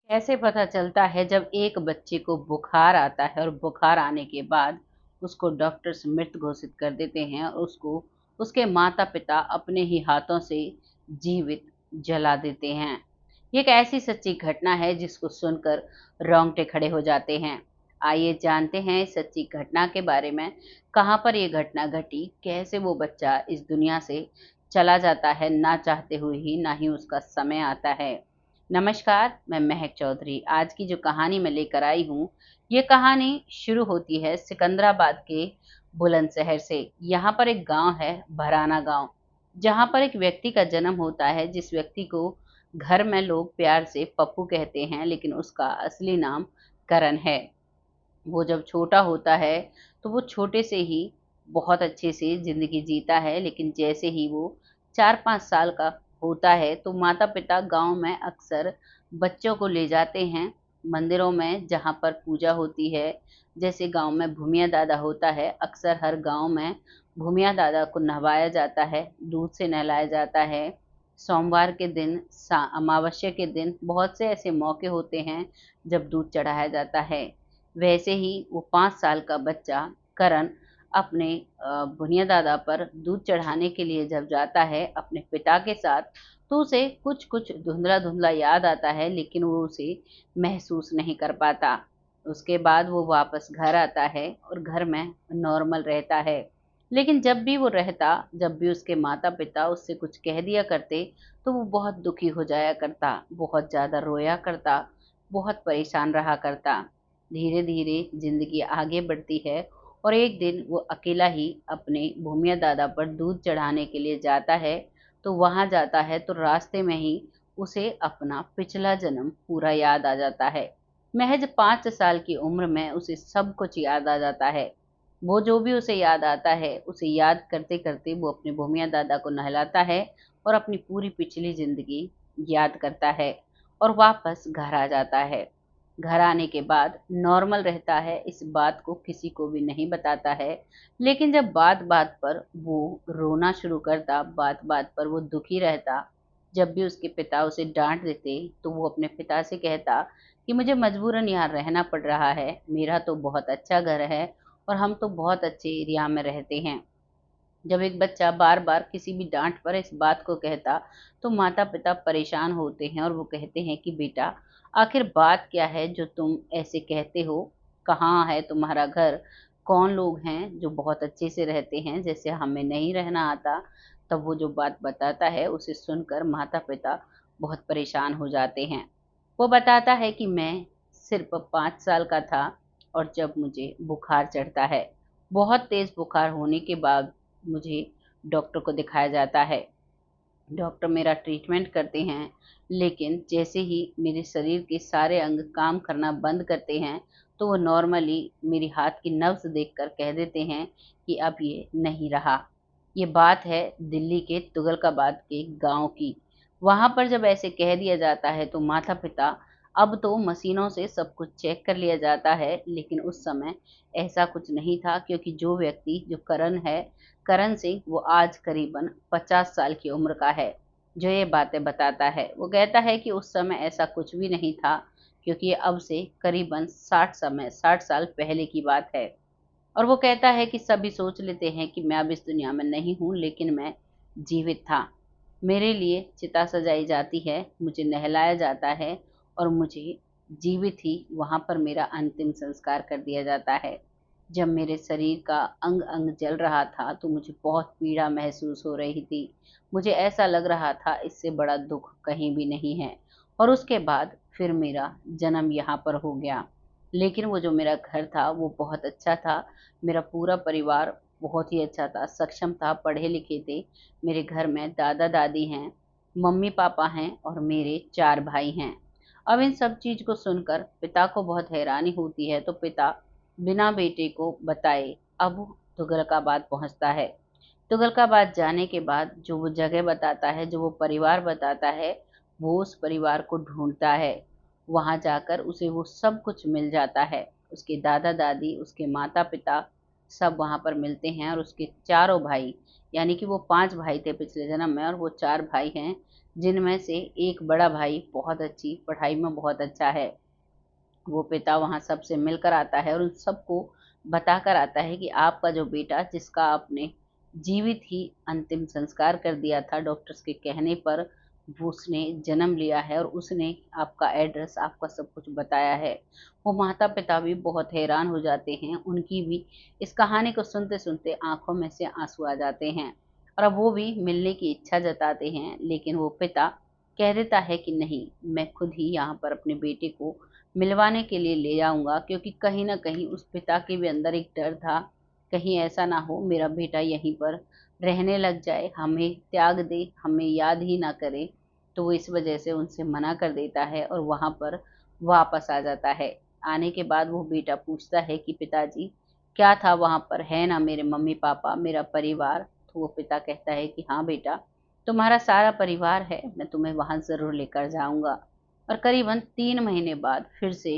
कैसे पता चलता है जब एक बच्चे को बुखार आता है और बुखार आने के बाद उसको डॉक्टर्स मृत घोषित कर देते हैं और उसको उसके माता-पिता अपने ही हाथों से जीवित जला देते हैं। ये एक ऐसी सच्ची घटना है जिसको सुनकर रोंगटे खड़े हो जाते हैं। आइए जानते हैं इस सच्ची घटना के बारे में, कहाँ पर ये घटना घटी, कैसे वो बच्चा इस दुनिया से चला जाता है ना चाहते हुए ही, ना ही उसका समय आता है। नमस्कार, मैं महक चौधरी। आज की जो कहानी मैं लेकर आई हूँ, ये कहानी शुरू होती है सिकंदराबाद के बुलंदशहर से। यहाँ पर एक गाँव है, भराना गाँव, जहाँ पर एक व्यक्ति का जन्म होता है, जिस व्यक्ति को घर में लोग प्यार से पप्पू कहते हैं, लेकिन उसका असली नाम करण है। वो जब छोटा होता है, तो वो छोटे से ही बहुत अच्छे से ज़िंदगी जीता है, लेकिन जैसे ही वो 4-5 साल का होता है, तो माता-पिता गाँव में अक्सर बच्चों को ले जाते हैं मंदिरों में जहाँ पर पूजा होती है। जैसे गाँव में भूमिया दादा होता है, अक्सर हर गाँव में भूमिया दादा को नहवाया जाता है, दूध से नहलाया जाता है। सोमवार के दिन, अमावस्या के दिन बहुत से ऐसे मौके होते हैं, जब दूध चढ़ाया जाता है। वैसे ही वो 5 साल का बच्चा करण अपने भुनिया दादा पर दूध चढ़ाने के लिए जब जाता है अपने पिता के साथ, तो उसे कुछ-कुछ धुंधला-धुंधला याद आता है, लेकिन वो उसे महसूस नहीं कर पाता। उसके बाद वो वापस घर आता है और घर में नॉर्मल रहता है। लेकिन जब भी उसके माता-पिता उससे कुछ कह दिया करते, तो वो बहुत दुखी हो जाया करता, बहुत ज़्यादा रोया करता, बहुत परेशान रहा करता। धीरे-धीरे ज़िंदगी आगे बढ़ती है और एक दिन वो अकेला ही अपने भूमिया दादा पर दूध चढ़ाने के लिए जाता है, तो वहाँ जाता है तो रास्ते में ही उसे अपना पिछला जन्म पूरा याद आ जाता है। महज़ 5 साल की उम्र में उसे सब कुछ याद आ जाता है। वो जो भी उसे याद आता है, उसे याद करते-करते वो अपने भूमिया दादा को नहलाता है और अपनी पूरी पिछली ज़िंदगी याद करता है और वापस घर आ जाता है। घर आने के बाद नॉर्मल रहता है, इस बात को किसी को भी नहीं बताता है। लेकिन जब बात-बात पर वो रोना शुरू करता, बात-बात पर वो दुखी रहता, जब भी उसके पिता उसे डाँट देते, तो वो अपने पिता से कहता कि मुझे मजबूरन यहाँ रहना पड़ रहा है, मेरा तो बहुत अच्छा घर है और हम तो बहुत अच्छे एरिया में रहते हैं। जब एक बच्चा बार-बार किसी भी डाँट पर इस बात को कहता, तो माता-पिता परेशान होते हैं और वो कहते हैं कि बेटा, आखिर बात क्या है जो तुम ऐसे कहते हो? कहाँ है तुम्हारा घर? कौन लोग हैं जो बहुत अच्छे से रहते हैं, जैसे हमें नहीं रहना आता? तब वो जो बात बताता है, उसे सुनकर माता-पिता बहुत परेशान हो जाते हैं। वो बताता है कि मैं सिर्फ़ 5 साल का था और जब मुझे बुखार चढ़ता है, बहुत तेज़ बुखार होने के बाद मुझे डॉक्टर को दिखाया जाता है। डॉक्टर मेरा ट्रीटमेंट करते हैं, लेकिन जैसे ही मेरे शरीर के सारे अंग काम करना बंद करते हैं, तो वो नॉर्मली मेरी हाथ की नब्ज़ देखकर कह देते हैं कि अब ये नहीं रहा। ये बात है दिल्ली के तुगलकाबाद के गाँव की। वहाँ पर जब ऐसे कह दिया जाता है, तो माता-पिता अब तो मशीनों से सब कुछ चेक कर लिया जाता है, लेकिन उस समय ऐसा कुछ नहीं था, क्योंकि जो व्यक्ति जो करण है, करण सिंह, वो आज करीबन 50 साल की उम्र का है, जो ये बातें बताता है। वो कहता है कि उस समय ऐसा कुछ भी नहीं था, क्योंकि ये अब से करीबन 60 साल पहले की बात है। और वो कहता है कि सभी सोच लेते हैं कि मैं अब इस दुनिया में नहीं हूँ, लेकिन मैं जीवित था। मेरे लिए चिता सजाई जाती है, मुझे नहलाया जाता है और मुझे जीवित ही वहाँ पर मेरा अंतिम संस्कार कर दिया जाता है। जब मेरे शरीर का अंग-अंग जल रहा था, तो मुझे बहुत पीड़ा महसूस हो रही थी। मुझे ऐसा लग रहा था इससे बड़ा दुःख कहीं भी नहीं है। और उसके बाद फिर मेरा जन्म यहाँ पर हो गया। लेकिन वो जो मेरा घर था, वो बहुत अच्छा था। मेरा पूरा परिवार बहुत ही अच्छा था, सक्षम था, पढ़े-लिखे थे। मेरे घर में दादा-दादी हैं, मम्मी-पापा हैं और मेरे 4 भाई हैं। अब इन सब चीज़ को सुनकर पिता को बहुत हैरानी होती है, तो पिता बिना बेटे को बताए अब तुगलकाबाद पहुँचता है। तुगलकाबाद जाने के बाद जो वो जगह बताता है, जो वो परिवार बताता है, वो उस परिवार को ढूँढता है। वहाँ जाकर उसे वो सब कुछ मिल जाता है। उसके दादा-दादी, उसके माता-पिता सब वहाँ पर मिलते हैं और उसके चारों भाई, यानी कि वो 5 भाई थे पिछले जन्म में और वो 4 भाई हैं, जिनमें से एक बड़ा भाई बहुत अच्छी पढ़ाई में बहुत अच्छा है। वो पिता वहाँ सबसे मिलकर आता है और उन सबको बताकर आता है कि आपका जो बेटा, जिसका आपने जीवित ही अंतिम संस्कार कर दिया था डॉक्टर्स के कहने पर, वो उसने जन्म लिया है और उसने आपका एड्रेस, आपका सब कुछ बताया है। वो माता पिता भी बहुत हैरान हो जाते हैं, उनकी भी इस कहानी को सुनते सुनते आंखों में से आंसू आ जाते हैं और अब वो भी मिलने की इच्छा जताते हैं। लेकिन वो पिता कह देता है कि नहीं, मैं खुद ही यहाँ पर अपने बेटे को मिलवाने के लिए ले जाऊंगा, क्योंकि कहीं ना कहीं उस पिता के भी अंदर एक डर था, कहीं ऐसा ना हो मेरा बेटा यहीं पर रहने लग जाए, हमें त्याग दे, हमें याद ही ना करे। तो वो इस वजह से उनसे मना कर देता है और वहां पर वापस आ जाता है। आने के बाद वो बेटा पूछता है कि पिताजी, क्या था वहां पर, है ना मेरे मम्मी पापा, मेरा परिवार? तो वो पिता कहता है कि हाँ बेटा, तुम्हारा सारा परिवार है, मैं तुम्हें वहां जरूर लेकर जाऊंगा। और करीबन 3 महीने बाद फिर से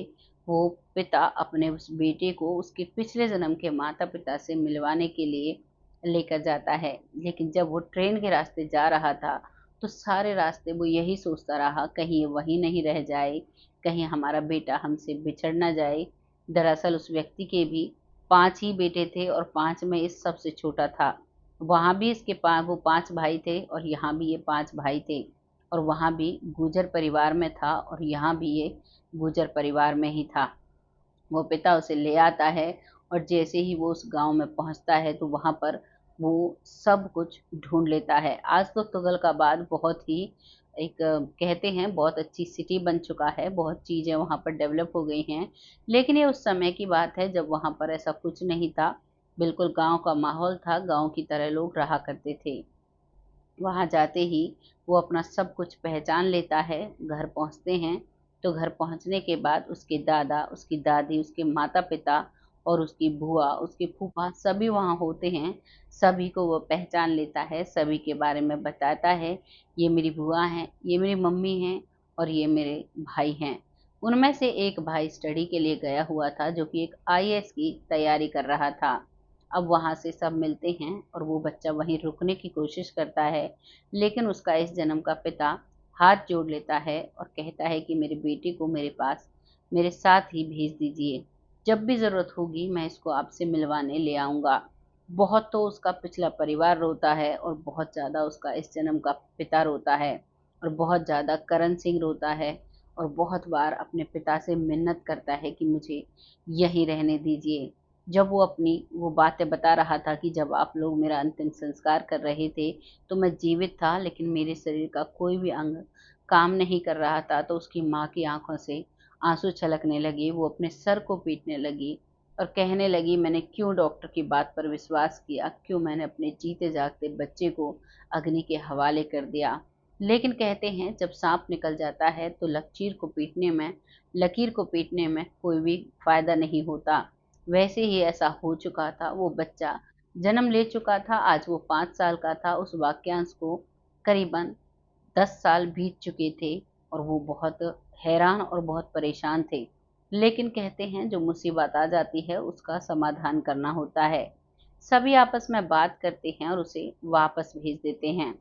वो पिता अपने उस बेटे को उसके पिछले जन्म के माता पिता से मिलवाने के लिए लेकर जाता है। लेकिन जब वो ट्रेन के रास्ते जा रहा था तो सारे रास्ते वो यही सोचता रहा, कहीं ये वहीं नहीं रह जाए, कहीं हमारा बेटा हमसे बिछड़ ना जाए। दरअसल उस व्यक्ति के भी 5 ही बेटे थे और 5 में इस सबसे छोटा था। वहां भी वो 5 भाई थे और यहाँ भी ये 5 भाई थे, और वहां भी गुर्जर परिवार में था और यहाँ भी ये गुर्जर परिवार में ही था। वो पिता उसे ले आता है और जैसे ही वो उस गांव में पहुंचता है तो वहां पर वो सब कुछ ढूंढ लेता है। आज तो तुगलकाबाद बहुत ही एक कहते हैं बहुत अच्छी सिटी बन चुका है, बहुत चीजें वहां पर डेवलप हो गई हैं। लेकिन ये उस समय की बात है जब वहां पर ऐसा कुछ नहीं था, बिल्कुल गांव का माहौल था, गांव की तरह लोग रहा करते थे। वहां जाते ही वो अपना सब कुछ पहचान लेता है। घर पहुंचते हैं तो घर पहुंचने के बाद उसके दादा, उसकी दादी, उसके माता पिता और उसकी बुआ, उसके फूफा सभी वहां होते हैं। सभी को वो पहचान लेता है, सभी के बारे में बताता है, ये मेरी बुआ हैं, ये मेरी मम्मी हैं और ये मेरे भाई हैं। उनमें से एक भाई स्टडी के लिए गया हुआ था, जो कि एक आईएएस की तैयारी कर रहा था। अब वहां से सब मिलते हैं और वो बच्चा वहीं रुकने की कोशिश करता है, लेकिन उसका इस जन्म का पिता हाथ जोड़ लेता है और कहता है कि मेरे बेटे को मेरे पास मेरे साथ ही भेज दीजिए, जब भी जरूरत होगी मैं इसको आपसे मिलवाने ले आऊंगा। बहुत तो उसका पिछला परिवार रोता है और बहुत ज्यादा उसका इस जन्म का पिता रोता है, और बहुत ज्यादा करण सिंह रोता है और बहुत बार अपने पिता से मिन्नत करता है कि मुझे यहीं रहने दीजिए। जब वो अपनी वो बातें बता रहा था कि जब आप लोग मेरा अंतिम संस्कार कर रहे थे तो मैं जीवित था, लेकिन मेरे शरीर का कोई भी अंग काम नहीं कर रहा था, तो उसकी माँ की आंखों से आंसू छलकने लगे। वो अपने सर को पीटने लगी और कहने लगी, मैंने क्यों डॉक्टर की बात पर विश्वास किया, क्यों मैंने अपने जीते जागते बच्चे को अग्नि के हवाले कर दिया। लेकिन कहते हैं जब सांप निकल जाता है तो लकीर को पीटने में कोई भी फायदा नहीं होता। वैसे ही ऐसा हो चुका था। वो बच्चा जन्म ले चुका था, आज वो 5 साल का था। उस वाक्यांश को करीबन 10 साल बीत चुके थे और वो बहुत हैरान और बहुत परेशान थे। लेकिन कहते हैं जो मुसीबत आ जाती है उसका समाधान करना होता है। सभी आपस में बात करते हैं और उसे वापस भेज देते हैं।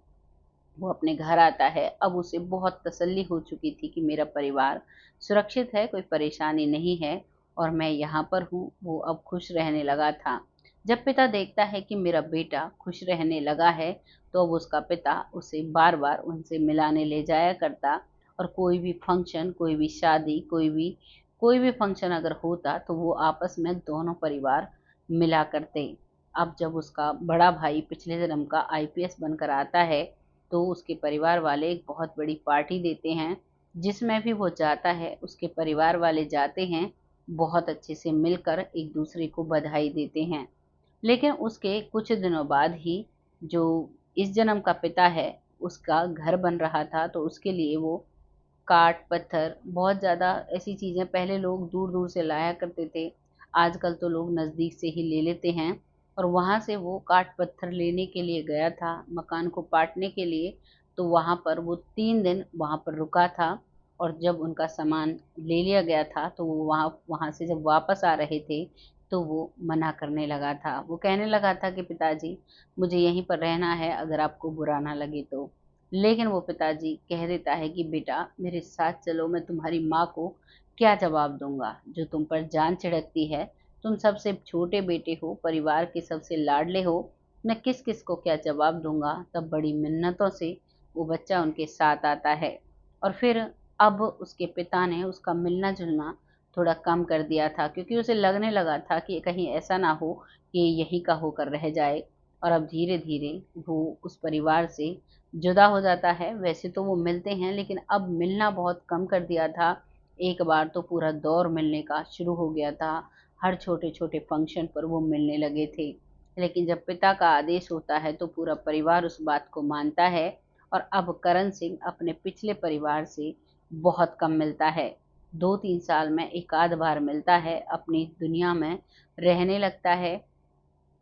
वो अपने घर आता है। अब उसे बहुत तसल्ली हो चुकी थी कि मेरा परिवार सुरक्षित है, कोई परेशानी नहीं है और मैं यहाँ पर हूँ। वो अब खुश रहने लगा था। जब पिता देखता है कि मेरा बेटा खुश रहने लगा है तो अब उसका पिता उसे बार बार उनसे मिलाने ले जाया करता, और कोई भी फंक्शन, कोई भी शादी, कोई भी फंक्शन अगर होता तो वो आपस में दोनों परिवार मिला करते। अब जब उसका बड़ा भाई पिछले जन्म का आईपीएस बनकर आता है तो उसके परिवार वाले एक बहुत बड़ी पार्टी देते हैं, जिसमें भी वो जाता है उसके परिवार वाले जाते हैं, बहुत अच्छे से मिलकर एक दूसरे को बधाई देते हैं। लेकिन उसके कुछ दिनों बाद ही जो इस जन्म का पिता है, उसका घर बन रहा था, तो उसके लिए वो काठ पत्थर बहुत ज़्यादा ऐसी चीज़ें पहले लोग दूर दूर से लाया करते थे, आजकल तो लोग नज़दीक से ही ले लेते हैं। और वहाँ से वो काठ पत्थर लेने के लिए गया था मकान को पाटने के लिए। तो वहाँ पर वो 3 दिन वहाँ पर रुका था, और जब उनका सामान ले लिया गया था तो वो वहाँ वहाँ से जब वापस आ रहे थे तो वो मना करने लगा था। वो कहने लगा था कि पिताजी, मुझे यहीं पर रहना है, अगर आपको बुरा ना लगे तो। लेकिन वो पिताजी कह देता है कि बेटा मेरे साथ चलो, मैं तुम्हारी माँ को क्या जवाब दूंगा जो तुम पर जान छिड़कती है। तुम सबसे छोटे बेटे हो, परिवार के सबसे लाडले हो, मैं किस किस को क्या जवाब दूंगा। तब बड़ी मिन्नतों से वो बच्चा उनके साथ आता है। और फिर अब उसके पिता ने उसका मिलना जुलना थोड़ा कम कर दिया था, क्योंकि उसे लगने लगा था कि कहीं ऐसा ना हो कि यही का होकर रह जाए। और अब धीरे धीरे वो उस परिवार से जुदा हो जाता है। वैसे तो वो मिलते हैं, लेकिन अब मिलना बहुत कम कर दिया था। एक बार तो पूरा दौर मिलने का शुरू हो गया था। हर छोटे छोटे फंक्शन पर वो मिलने लगे थे। लेकिन जब पिता का आदेश होता है तो पूरा परिवार उस बात को मानता है। और अब करण सिंह अपने पिछले परिवार से बहुत कम मिलता है। 2-3 साल में एक आध बार मिलता है, अपनी दुनिया में रहने लगता है।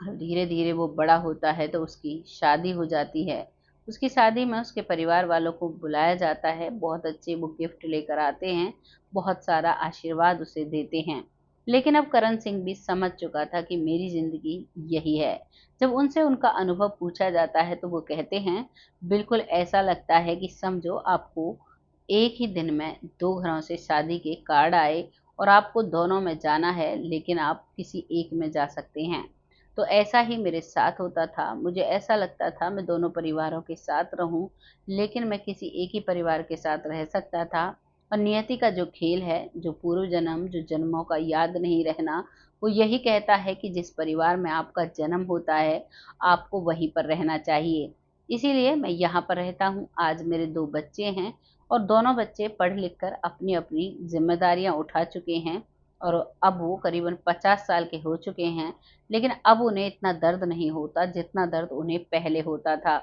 धीरे धीरे वो बड़ा होता है तो उसकी शादी हो जाती है। उसकी शादी में उसके परिवार वालों को बुलाया जाता है, बहुत अच्छे वो गिफ्ट लेकर आते हैं, बहुत सारा आशीर्वाद उसे देते हैं। लेकिन अब करण सिंह भी समझ चुका था कि मेरी जिंदगी यही है। जब उनसे उनका अनुभव पूछा जाता है तो वो कहते हैं, बिल्कुल ऐसा लगता है कि समझो आपको एक ही दिन में दो घरों से शादी के कार्ड आए और आपको दोनों में जाना है, लेकिन आप किसी एक में जा सकते हैं। तो ऐसा ही मेरे साथ होता था। मुझे ऐसा लगता था मैं दोनों परिवारों के साथ रहूं, लेकिन मैं किसी एक ही परिवार के साथ रह सकता था। और नियति का जो खेल है, जो पूर्व जन्म, जो जन्मों का याद नहीं रहना, वो यही कहता है कि जिस परिवार में आपका जन्म होता है, आपको वहीं पर रहना चाहिए। इसीलिए मैं यहाँ पर रहता हूँ। आज मेरे 2 बच्चे हैं और दोनों बच्चे पढ़ लिख कर अपनी अपनी जिम्मेदारियां उठा चुके हैं। और अब वो करीबन 50 साल के हो चुके हैं। लेकिन अब उन्हें इतना दर्द नहीं होता जितना दर्द उन्हें पहले होता था।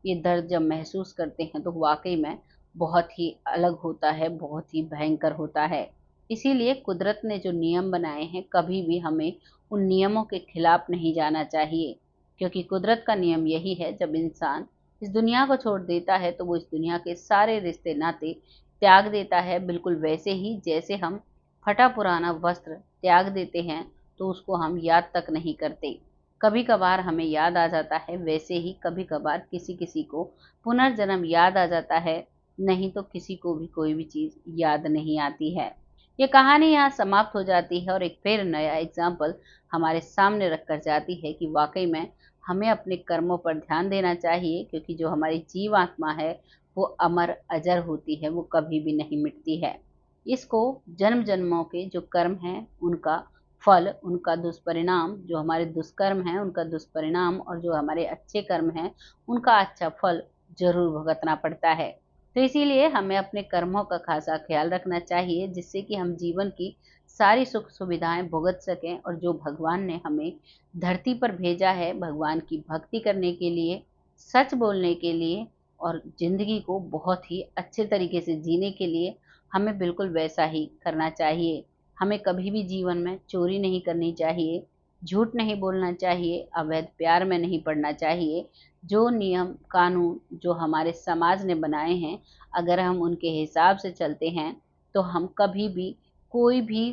ये दर्द जब महसूस करते हैं तो वाकई में बहुत ही अलग होता है, बहुत ही भयंकर होता है। इसीलिए कुदरत ने जो नियम बनाए हैं, कभी भी हमें उन नियमों के खिलाफ नहीं जाना चाहिए। क्योंकि कुदरत का नियम यही है, जब इंसान इस दुनिया को छोड़ देता है तो वो इस दुनिया के सारे रिश्ते नाते त्याग देता है, बिल्कुल वैसे ही जैसे हम फटा पुराना वस्त्र त्याग देते हैं तो उसको हम याद तक नहीं करते। कभी कभार हमें याद आ जाता है, वैसे ही कभी कभार किसी किसी को पुनर्जन्म याद आ जाता है। नहीं तो किसी को भी कोई भी चीज याद नहीं आती है। ये कहानी यहाँ समाप्त हो जाती है और एक फिर नया एग्जाम्पल हमारे सामने रख कर जाती है कि वाकई में हमें अपने कर्मों पर ध्यान देना चाहिए, क्योंकि जो हमारी जीवात्मा है वो अमर अजर होती है, वो कभी भी नहीं मिटती है। इसको जन्म जन्मों के जो कर्म हैं उनका फल, उनका दुष्परिणाम, जो हमारे दुष्कर्म हैं उनका दुष्परिणाम, और जो हमारे अच्छे कर्म हैं उनका अच्छा फल जरूर भुगतना पड़ता है। तो इसीलिए हमें अपने कर्मों का खासा ख्याल रखना चाहिए, जिससे कि हम जीवन की सारी सुख सुविधाएं भुगत सकें। और जो भगवान ने हमें धरती पर भेजा है भगवान की भक्ति करने के लिए, सच बोलने के लिए, और जिंदगी को बहुत ही अच्छे तरीके से जीने के लिए, हमें बिल्कुल वैसा ही करना चाहिए। हमें कभी भी जीवन में चोरी नहीं करनी चाहिए, झूठ नहीं बोलना चाहिए, अवैध प्यार में नहीं पड़ना चाहिए। जो नियम कानून जो हमारे समाज ने बनाए हैं, अगर हम उनके हिसाब से चलते हैं तो हम कभी भी कोई भी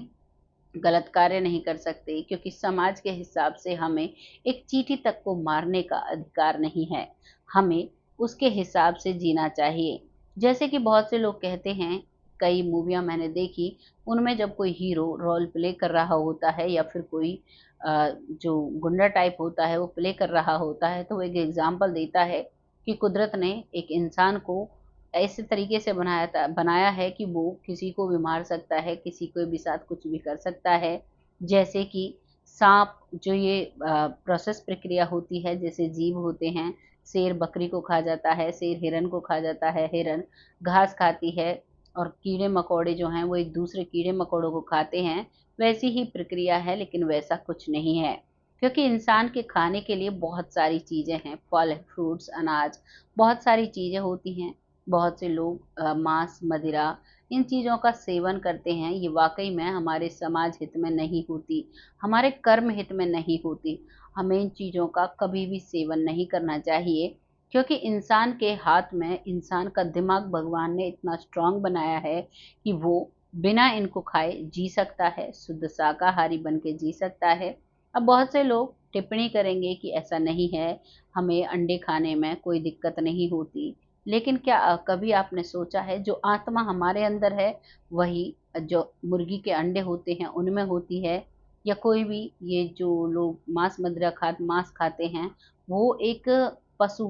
गलत कार्य नहीं कर सकते, क्योंकि समाज के हिसाब से हमें एक चींटी तक को मारने का अधिकार नहीं है। हमें उसके हिसाब से जीना चाहिए। जैसे कि बहुत से लोग कहते हैं, कई मूवियाँ मैंने देखी, उनमें जब कोई हीरो रोल प्ले कर रहा होता है या फिर कोई जो गुंडा टाइप होता है वो प्ले कर रहा होता है, तो वो एक एग्जाम्पल देता है कि कुदरत ने एक इंसान को ऐसे तरीके से बनाया है कि वो किसी को भी मार सकता है, किसी के भी साथ कुछ भी कर सकता है। जैसे कि सांप, जो ये प्रोसेस प्रक्रिया होती है, जैसे जीव होते हैं, शेर बकरी को खा जाता है, शेर हिरन को खा जाता है, हिरन घास खाती है, और कीड़े मकोड़े जो हैं वो एक दूसरे कीड़े मकोड़ों को खाते हैं। वैसी ही प्रक्रिया है, लेकिन वैसा कुछ नहीं है। क्योंकि इंसान के खाने के लिए बहुत सारी चीजें हैं, फल, फ्रूट्स, अनाज, बहुत सारी चीजें होती हैं। बहुत से लोग मांस, मदिरा, इन चीज़ों का सेवन करते हैं। ये वाकई में हमारे समाज हित में नहीं होती, हमारे कर्म हित में नहीं होती। हमें इन चीज़ों का कभी भी सेवन नहीं करना चाहिए, क्योंकि इंसान के हाथ में, इंसान का दिमाग भगवान ने इतना स्ट्रांग बनाया है कि वो बिना इनको खाए जी सकता है, शुद्ध शाकाहारी बन के जी सकता है। अब बहुत से लोग टिप्पणी करेंगे कि ऐसा नहीं है, हमें अंडे खाने में कोई दिक्कत नहीं होती। लेकिन क्या कभी आपने सोचा है जो आत्मा हमारे अंदर है वही जो मुर्गी के अंडे होते हैं उनमें होती है, या कोई भी ये जो लोग मांस खाते हैं वो एक पशु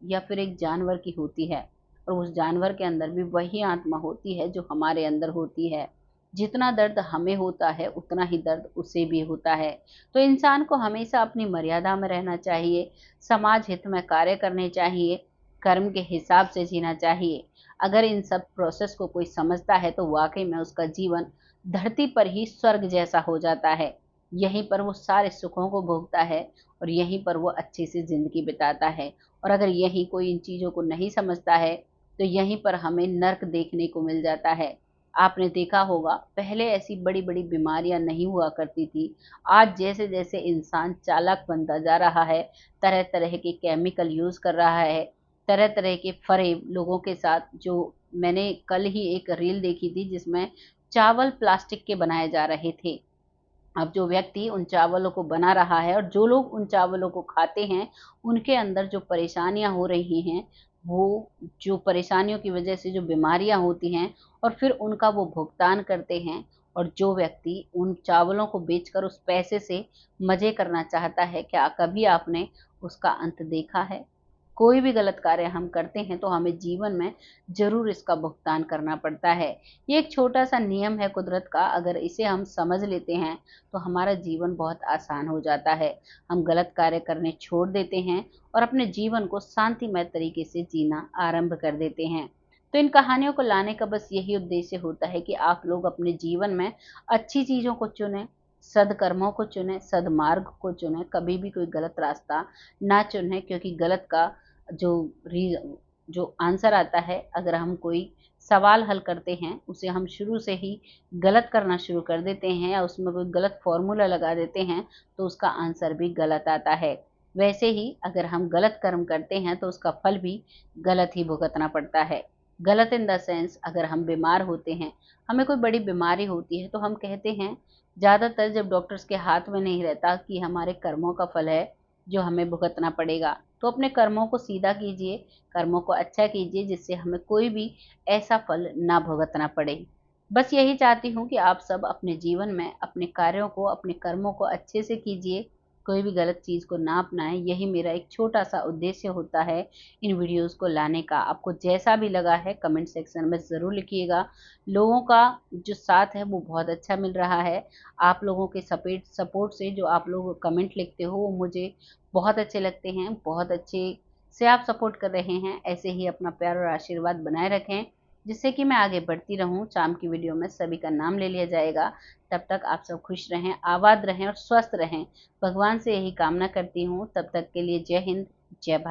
या फिर एक जानवर की होती है, और उस जानवर के अंदर भी वही आत्मा होती है जो हमारे अंदर होती है। जितना दर्द हमें होता है उतना ही दर्द उसे भी होता है। तो इंसान को हमेशा अपनी मर्यादा में रहना चाहिए, समाज हित में कार्य करने चाहिए, कर्म के हिसाब से जीना चाहिए। अगर इन सब प्रोसेस को कोई समझता है तो वाकई में उसका जीवन धरती पर ही स्वर्ग जैसा हो जाता है। यहीं पर वो सारे सुखों को भोगता है और यहीं पर वो अच्छी सी जिंदगी बिताता है। और अगर यहीं कोई इन चीजों को नहीं समझता है तो यहीं पर हमें नर्क देखने को मिल जाता है। आपने देखा होगा पहले ऐसी बड़ी बड़ी बीमारियां नहीं हुआ करती थी। आज जैसे जैसे इंसान चालाक बनता जा रहा है, तरह तरह के केमिकल यूज कर रहा है, तरह तरह के फरेब लोगों के साथ, जो मैंने कल ही एक रील देखी थी जिसमें चावल प्लास्टिक के बनाए जा रहे थे। अब जो व्यक्ति उन चावलों को बना रहा है और जो लोग उन चावलों को खाते हैं उनके अंदर जो परेशानियां हो रही हैं, वो जो परेशानियों की वजह से जो बीमारियां होती हैं, और फिर उनका वो भुगतान करते हैं। और जो व्यक्ति उन चावलों को बेचकर उस पैसे से मजे करना चाहता है, क्या कभी आपने उसका अंत देखा है? कोई भी गलत कार्य हम करते हैं तो हमें जीवन में जरूर इसका भुगतान करना पड़ता है। ये एक छोटा सा नियम है कुदरत का, अगर इसे हम समझ लेते हैं तो हमारा जीवन बहुत आसान हो जाता है। हम गलत कार्य करने छोड़ देते हैं और अपने जीवन को शांतिमय तरीके से जीना आरंभ कर देते हैं। तो इन कहानियों को लाने का बस यही उद्देश्य होता है कि आप लोग अपने जीवन में अच्छी चीजों को चुनें, सदकर्मों को चुनें, सदमार्ग को चुनें, कभी भी कोई गलत रास्ता ना चुनें, क्योंकि गलत का जो री जो आंसर आता है, अगर हम कोई सवाल हल करते हैं उसे हम शुरू से ही गलत करना शुरू कर देते हैं या उसमें कोई गलत फॉर्मूला लगा देते हैं तो उसका आंसर भी गलत आता है। वैसे ही अगर हम गलत कर्म करते हैं तो उसका फल भी गलत ही भुगतना पड़ता है। गलत इन द सेंस, अगर हम बीमार होते हैं, हमें कोई बड़ी बीमारी होती है तो हम कहते हैं, ज्यादातर जब डॉक्टर्स के हाथ में नहीं रहता कि हमारे कर्मों का फल है जो हमें भुगतना पड़ेगा, तो अपने कर्मों को सीधा कीजिए, कर्मों को अच्छा कीजिए जिससे हमें कोई भी ऐसा फल ना भुगतना पड़े। बस यही चाहती हूँ कि आप सब अपने जीवन में अपने कार्यों को, अपने कर्मों को अच्छे से कीजिए, कोई भी गलत चीज़ को ना अपनाएं। यही मेरा एक छोटा सा उद्देश्य होता है इन वीडियोस को लाने का। आपको जैसा भी लगा है कमेंट सेक्शन में ज़रूर लिखिएगा। लोगों का जो साथ है वो बहुत अच्छा मिल रहा है। आप लोगों के सपोर्ट से जो आप लोग कमेंट लिखते हो वो मुझे बहुत अच्छे लगते हैं, बहुत अच्छे से आप सपोर्ट कर रहे हैं। ऐसे ही अपना प्यार और आशीर्वाद बनाए रखें जिससे कि मैं आगे बढ़ती रहूं। शाम की वीडियो में सभी का नाम ले लिया जाएगा। तब तक आप सब खुश रहें, आबाद रहें और स्वस्थ रहें, भगवान से यही कामना करती हूँ। तब तक के लिए जय हिंद, जय भारत।